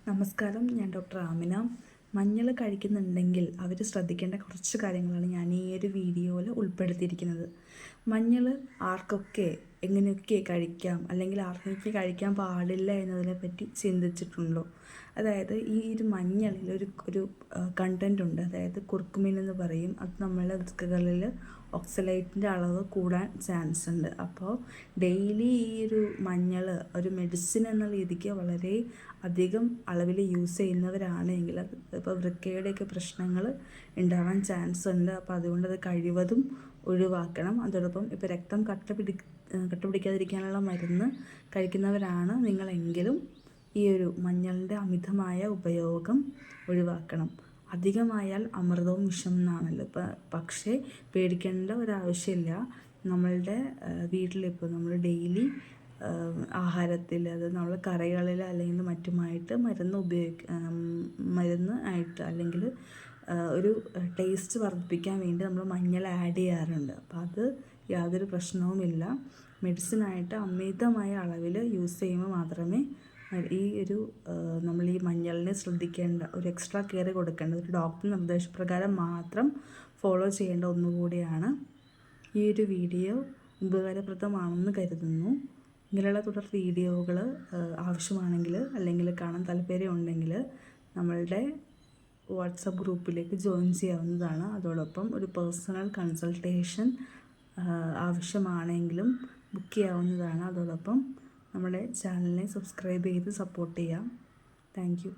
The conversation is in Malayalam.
നമസ്കാരം, ഞാൻ ഡോക്ടർ ആമിന. മഞ്ഞൾ കഴിക്കുന്നുണ്ടെങ്കിൽ അവർ ശ്രദ്ധിക്കേണ്ട കുറച്ച് കാര്യങ്ങളാണ് ഞാൻ ഈ ഒരു വീഡിയോയിൽ ഉൾപ്പെടുത്തിയിരിക്കുന്നത്. മഞ്ഞൾ ആർക്കൊക്കെ എങ്ങനെയൊക്കെ കഴിക്കാം, അല്ലെങ്കിൽ ആർക്കൊക്കെ കഴിക്കാൻ പാടില്ല എന്നതിനെപ്പറ്റി ചിന്തിച്ചിട്ടുണ്ടോ? അതായത് ഈ ഒരു മഞ്ഞളിൽ ഒരു കണ്ടൻ്റ് ഉണ്ട്, അതായത് കുർക്കുമിൻ എന്ന് പറയും. അത് നമ്മളുടെ വൃക്കകളിൽ ഓക്സലേറ്റിൻ്റെ അളവ് കൂടാൻ ചാൻസ് ഉണ്ട്. അപ്പോൾ ഡെയിലി ഈ ഒരു മഞ്ഞൾ ഒരു മെഡിസിൻ എന്ന രീതിക്ക് വളരെ അധികം അളവിൽ യൂസ് ചെയ്യുന്നവരാണെങ്കിൽ അത് ഇപ്പോൾ വൃക്കയുടെയൊക്കെ പ്രശ്നങ്ങൾ ഉണ്ടാവാൻ ചാൻസ് ഉണ്ട്. അപ്പോൾ അതുകൊണ്ട് അത് കഴിവതും ഒഴിവാക്കണം. അതോടൊപ്പം ഇപ്പോൾ രക്തം കട്ട പിടിക്കാതിരിക്കാനുള്ള മരുന്ന് കഴിക്കുന്നവരാണ് നിങ്ങളെങ്കിലും ഈ ഒരു മഞ്ഞളിൻ്റെ അമിതമായ ഉപയോഗം ഒഴിവാക്കണം. അധികമായാൽ അമൃതവും വിഷം എന്നാണല്ലോ. പക്ഷേ പേടിക്കേണ്ട ഒരാവശ്യമില്ല. നമ്മളുടെ വീട്ടിലിപ്പോൾ നമ്മൾ ഡെയിലി ആഹാരത്തിൽ, അത് നമ്മൾ കറികളിൽ അല്ലെങ്കിൽ മറ്റുമായിട്ട് മരുന്ന് ആയിട്ട് അല്ലെങ്കിൽ ഒരു ടേസ്റ്റ് വർദ്ധിപ്പിക്കാൻ വേണ്ടി നമ്മൾ മഞ്ഞൾ ആഡ് ചെയ്യാറുണ്ട്. അപ്പോൾ അത് യാതൊരു പ്രശ്നവുമില്ല. മെഡിസിനായിട്ട് അമിതമായ അളവിൽ യൂസ് ചെയ്യുമ്പോൾ മാത്രമേ നമ്മൾ ഈ മഞ്ഞളിനെ ശ്രദ്ധിക്കേണ്ട, ഒരു എക്സ്ട്രാ കെയർ കൊടുക്കേണ്ട, ഒരു ഡോക്ടർ നിർദ്ദേശപ്രകാരം മാത്രം ഫോളോ ചെയ്യേണ്ട ഒന്നുകൂടിയാണ്. ഈ ഒരു വീഡിയോ ഉപകാരപ്രദമാണെന്ന് കരുതുന്നു. ഇങ്ങനെയുള്ള തുടർ വീഡിയോകൾ ആവശ്യമാണെങ്കിൽ അല്ലെങ്കിൽ കാണാൻ താല്പര്യമുണ്ടെങ്കിൽ നമ്മളുടെ വാട്സപ്പ് ഗ്രൂപ്പിലേക്ക് ജോയിൻ ചെയ്യാവുന്നതാണ്. അതോടൊപ്പം ഒരു പേഴ്സണൽ കൺസൾട്ടേഷൻ ആവശ്യമാണെങ്കിലും ബുക്ക് ചെയ്യാവുന്നതാണ്. അതോടൊപ്പം നമ്മുടെ ചാനലിനെ സബ്സ്ക്രൈബ് ചെയ്ത് സപ്പോർട്ട് ചെയ്യാം. Thank you.